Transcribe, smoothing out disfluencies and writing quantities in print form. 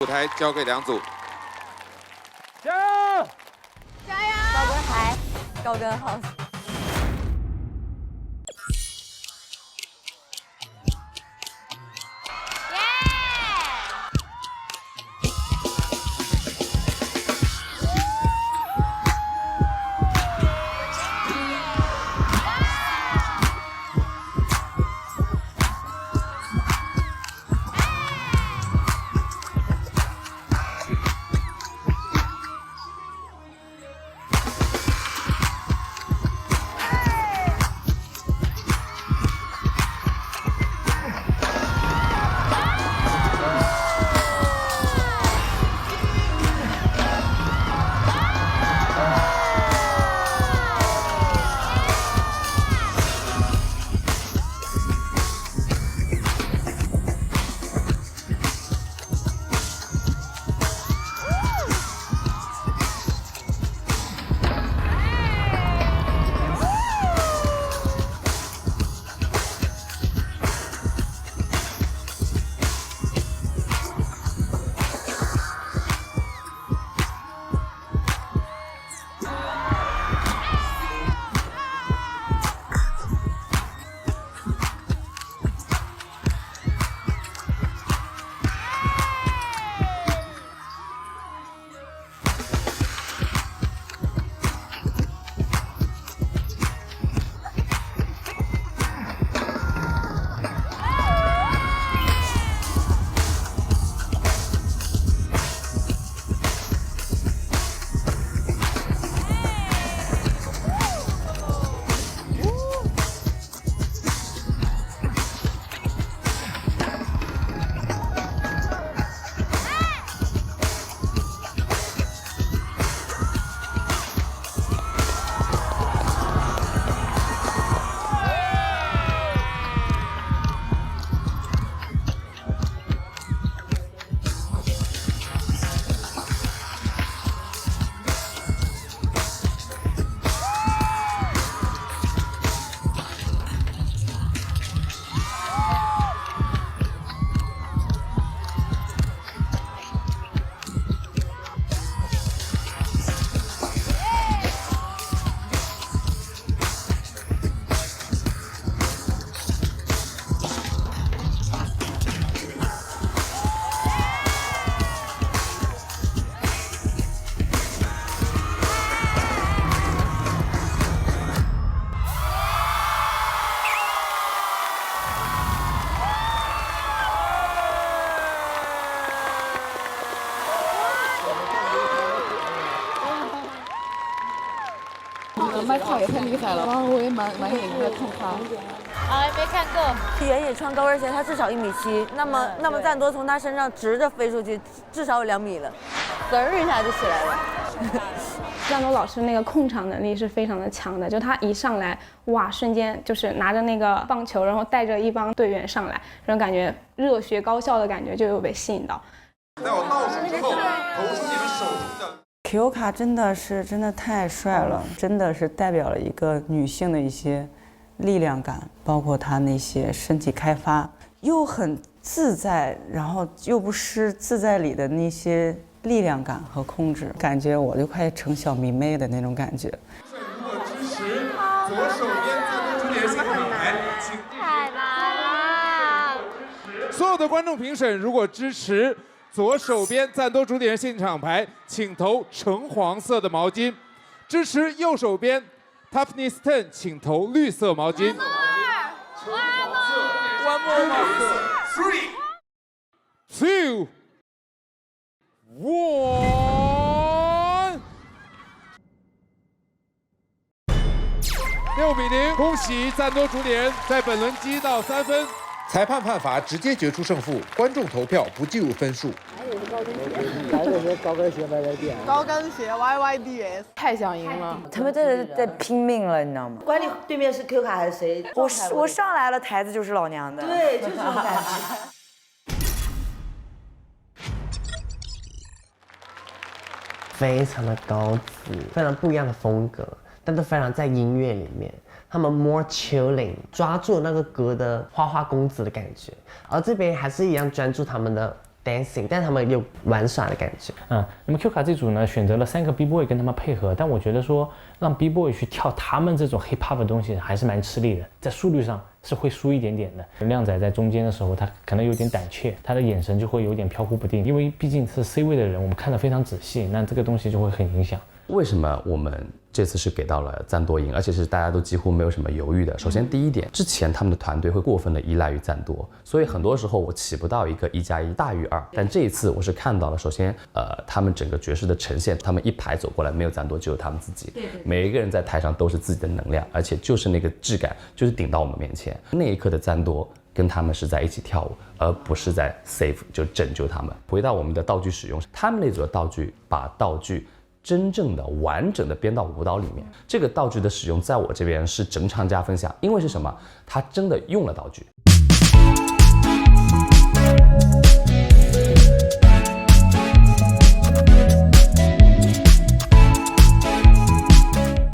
舞台交给两组，加油！加油！高跟鞋，高跟 house。麦卡也太厉害了，然后我也蛮眼睛在看他。啊，没看过。原野穿高跟鞋，他至少1.7米，那么赞多从他身上直着飞出去，至少有2米了，嘚儿一下就起来了。赞多老师那个控场能力是非常的强的，就他一上来，哇，瞬间就是拿着那个棒球，然后带着一帮队员上来，然后感觉热血高校的感觉就有被吸引到。在我倒数之后，投出你们手中的。Kyoka 真的太帅了，真的是代表了一个女性的一些力量感，包括她那些身体开发，又很自在，然后又不失自在里的那些力量感和控制，感觉我就快成小迷妹的那种感觉。如果支持左手边赞多主点现场牌，请太难了。所有的观众评审如果支持左手边赞多主点现场牌，请投橙黄色的毛巾；支持右手边 Toughness 10，请投绿色毛巾。One more. 3, 2, 1。6-0，恭喜赞多主点在本轮击到3分。裁判判罚直接决出胜负，观众投票不计入分数。高跟鞋 YYDS 太想赢了，他们在拼命了，你知道吗？管理对面是 Q 卡还是谁？我上来了，台子就是老娘的。对，就是这种感觉。非常的高级，非常不一样的风格，但都非常在音乐里面。他们 more chilling， 抓住那个歌的花花公子的感觉，而这边还是一样专注他们的 dancing， 但他们有玩耍的感觉。那么 Q 卡这组呢，选择了3个 B boy 跟他们配合，但我觉得说让 B boy 去跳他们这种 hip hop 的东西还是蛮吃力的，在速率上是会输一点点的。靓仔在中间的时候，他可能有点胆怯，他的眼神就会有点飘忽不定，因为毕竟是 C 位的人，我们看得非常仔细，那这个东西就会很影响。为什么我们这次是给到了赞多赢，而且是大家都几乎没有什么犹豫的？首先第一点，之前他们的团队会过分的依赖于赞多，所以很多时候我起不到一个1+1大于2。但这一次我是看到了，首先他们整个角色的呈现，他们一排走过来，没有赞多，只有他们自己，每一个人在台上都是自己的能量，而且就是那个质感，就是顶到我们面前。那一刻的赞多跟他们是在一起跳舞，而不是在 save 就拯救他们。回到我们的道具使用，他们那组的道具把道具真正的完整的编到舞蹈里面，这个道具的使用在我这边是整场加分项，因为是什么？他真的用了道具。